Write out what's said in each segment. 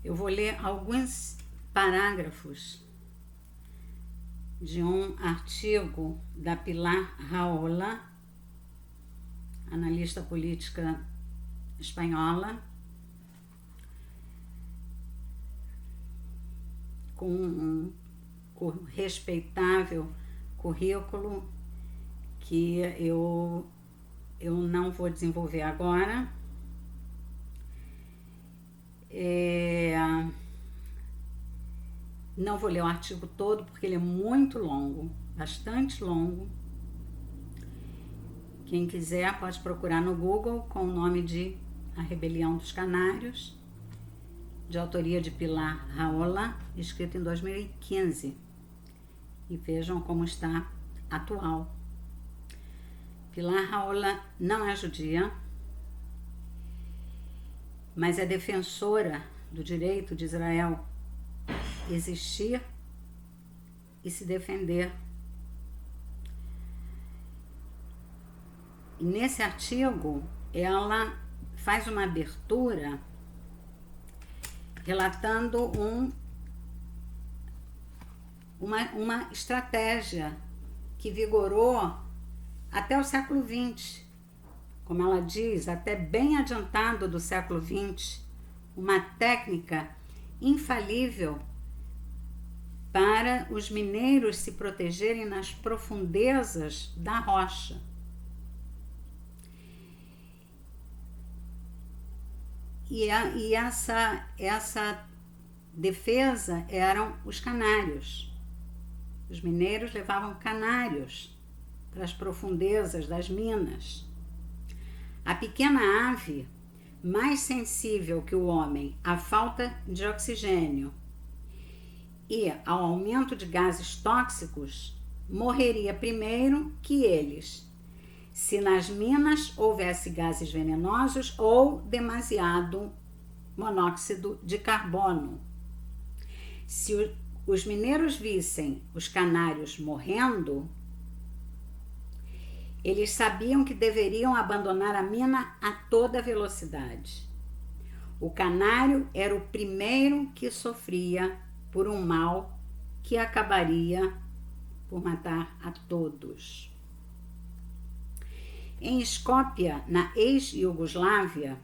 Eu vou ler alguns parágrafos de um artigo da Pilar Rahola, analista política espanhola, com um respeitável currículo que eu não vou desenvolver agora. Não vou ler o artigo todo porque ele é muito longo, bastante longo. Quem quiser pode procurar no Google com o nome de A Rebelião dos Canários, de autoria de Pilar Rahola, escrito em 2015. E vejam como está atual. Pilar Rahola não é judia, mas é defensora do direito de Israel existir e se defender. E nesse artigo, ela faz uma abertura relatando uma estratégia que vigorou até o século XX. Como ela diz, até bem adiantado do século XX, uma técnica infalível para os mineiros se protegerem nas profundezas da rocha. E essa defesa eram os canários. Os mineiros levavam canários para as profundezas das minas. A pequena ave, mais sensível que o homem à falta de oxigênio e ao aumento de gases tóxicos, morreria primeiro que eles, se nas minas houvesse gases venenosos ou demasiado monóxido de carbono. Se os mineiros vissem os canários morrendo, eles sabiam que deveriam abandonar a mina a toda velocidade. O canário era o primeiro que sofria por um mal que acabaria por matar a todos. Em Skopje, na ex-Iugoslávia,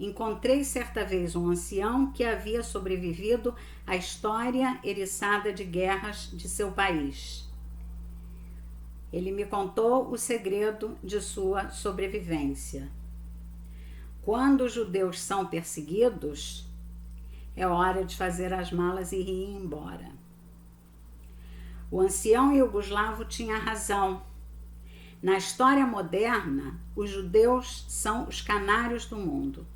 encontrei certa vez um ancião que havia sobrevivido à história eriçada de guerras de seu país. Ele me contou o segredo de sua sobrevivência. Quando os judeus são perseguidos, é hora de fazer as malas e ir embora. O ancião iugoslavo tinha razão. Na história moderna, os judeus são os canários do mundo.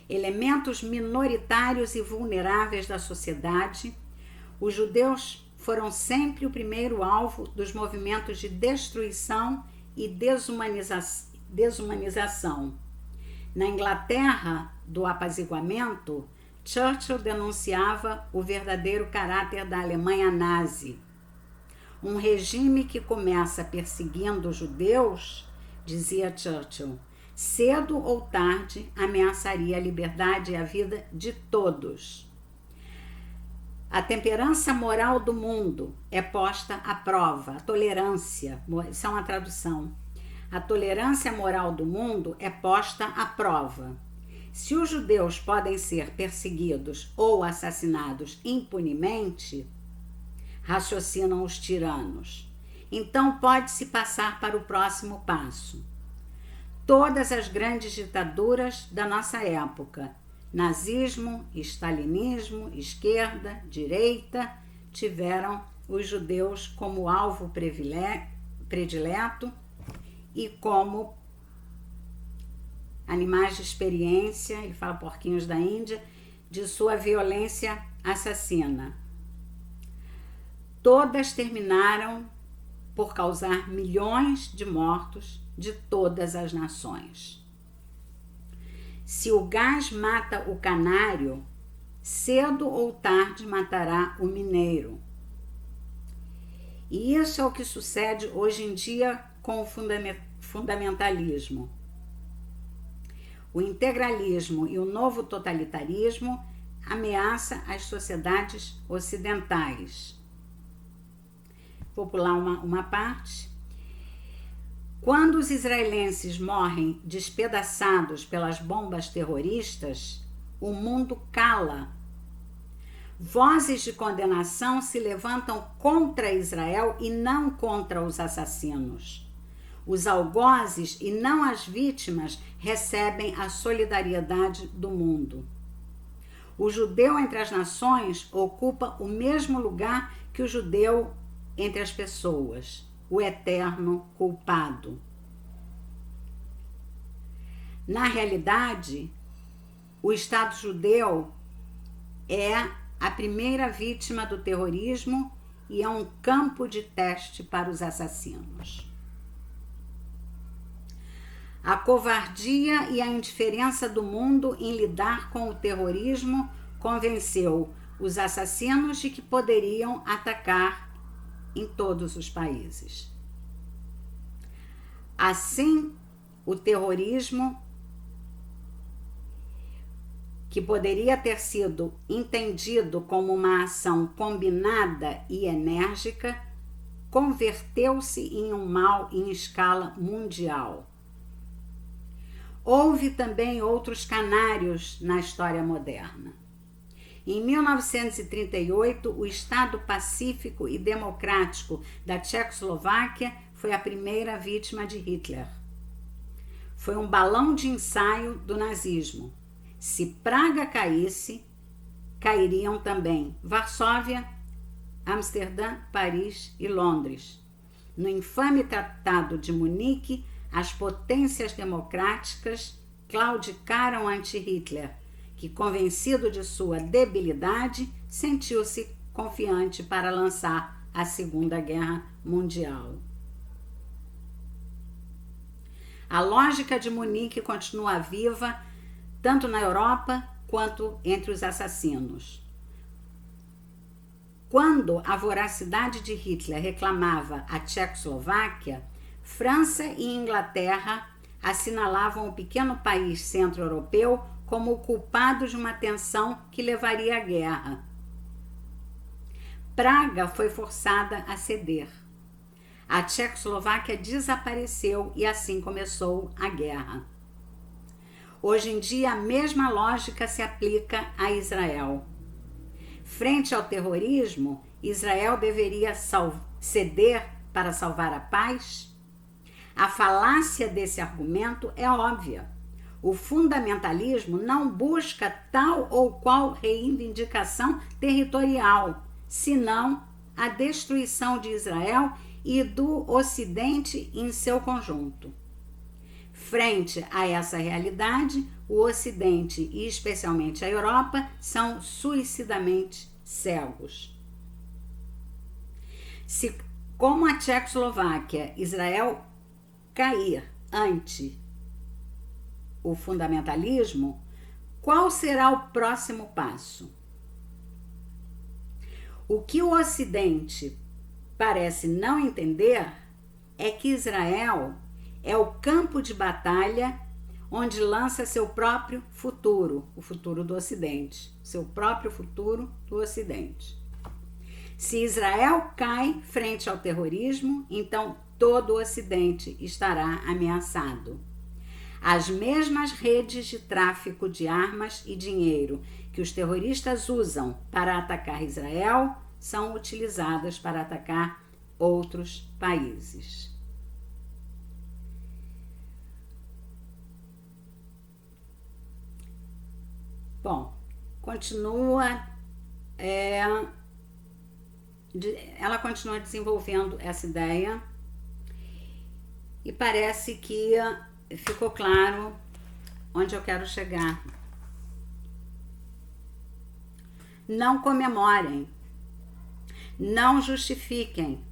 Elementos minoritários e vulneráveis da sociedade, os judeus foram sempre o primeiro alvo dos movimentos de destruição e desumanização. Na Inglaterra do apaziguamento, Churchill denunciava o verdadeiro caráter da Alemanha nazi. Um regime que começa perseguindo os judeus, dizia Churchill, cedo ou tarde ameaçaria a liberdade e a vida de todos. A temperança moral do mundo é posta à prova, a tolerância, isso é uma tradução. A tolerância moral do mundo é posta à prova. Se os judeus podem ser perseguidos ou assassinados impunemente, raciocinam os tiranos, então pode-se passar para o próximo passo. Todas as grandes ditaduras da nossa época, nazismo, stalinismo, esquerda, direita, tiveram os judeus como alvo predileto e como animais de experiência, ele fala porquinhos da Índia, de sua violência assassina. Todas terminaram por causar milhões de mortos de todas as nações. Se o gás mata o canário, cedo ou tarde matará o mineiro. E isso é o que sucede hoje em dia com o fundamentalismo. O integralismo e o novo totalitarismo ameaça às sociedades ocidentais. Vou pular uma parte. Quando os israelenses morrem despedaçados pelas bombas terroristas, o mundo cala. Vozes de condenação se levantam contra Israel e não contra os assassinos. Os algozes e não as vítimas recebem a solidariedade do mundo. O judeu entre as nações ocupa o mesmo lugar que o judeu entre as pessoas, o eterno culpado. Na realidade, o Estado judeu é a primeira vítima do terrorismo e é um campo de teste para os assassinos. A covardia e a indiferença do mundo em lidar com o terrorismo convenceu os assassinos de que poderiam atacar em todos os países. Assim, o terrorismo, que poderia ter sido entendido como uma ação combinada e enérgica, converteu-se em um mal em escala mundial. Houve também outros canários na história moderna. Em 1938, o Estado Pacífico e Democrático da Tchecoslováquia foi a primeira vítima de Hitler. Foi um balão de ensaio do nazismo. Se Praga caísse, cairiam também Varsóvia, Amsterdã, Paris e Londres. No infame Tratado de Munique, as potências democráticas claudicaram ante Hitler, que, convencido de sua debilidade, sentiu-se confiante para lançar a Segunda Guerra Mundial. A lógica de Munique continua viva tanto na Europa quanto entre os assassinos. Quando a voracidade de Hitler reclamava a Tchecoslováquia, França e Inglaterra assinalavam o pequeno país centro-europeu como o culpado de uma tensão que levaria à guerra. Praga foi forçada a ceder. A Tchecoslováquia desapareceu e assim começou a guerra. Hoje em dia, a mesma lógica se aplica a Israel. Frente ao terrorismo, Israel deveria ceder para salvar a paz? A falácia desse argumento é óbvia. O fundamentalismo não busca tal ou qual reivindicação territorial, senão a destruição de Israel e do Ocidente em seu conjunto. Frente a essa realidade, o Ocidente e especialmente a Europa são suicidamente cegos. Se, como a Tchecoslováquia, Israel cair ante o fundamentalismo, qual será o próximo passo? O que o Ocidente parece não entender é que Israel é o campo de batalha onde lança seu próprio futuro, o futuro do Ocidente, seu próprio futuro do Ocidente. Se Israel cai frente ao terrorismo, então todo o Ocidente estará ameaçado. As mesmas redes de tráfico de armas e dinheiro que os terroristas usam para atacar Israel são utilizadas para atacar outros países. Bom, ela continua desenvolvendo essa ideia e parece que ficou claro onde eu quero chegar. Não comemorem, não justifiquem,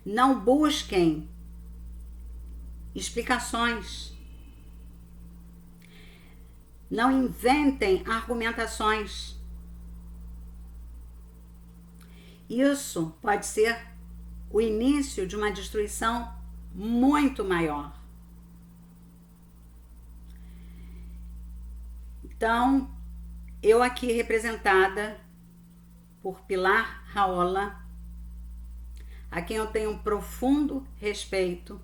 não busquem explicações, não inventem argumentações. Isso pode ser o início de uma destruição muito maior. Então, eu aqui representada por Pilar Raola, a quem eu tenho um profundo respeito,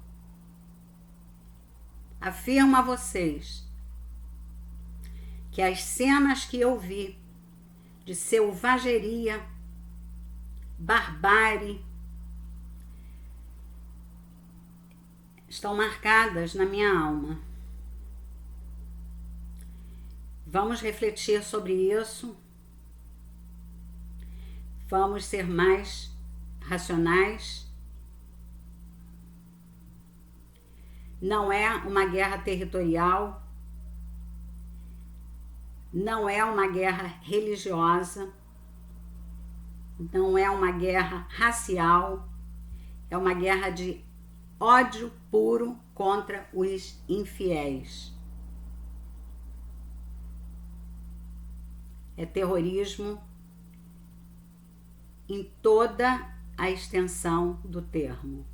afirmo a vocês que as cenas que eu vi de selvageria, barbárie, estão marcadas na minha alma. Vamos refletir sobre isso. Vamos ser mais racionais. Não é uma guerra territorial, não é uma guerra religiosa, não é uma guerra racial, é uma guerra de ódio puro contra os infiéis. É terrorismo em toda a extensão do termo.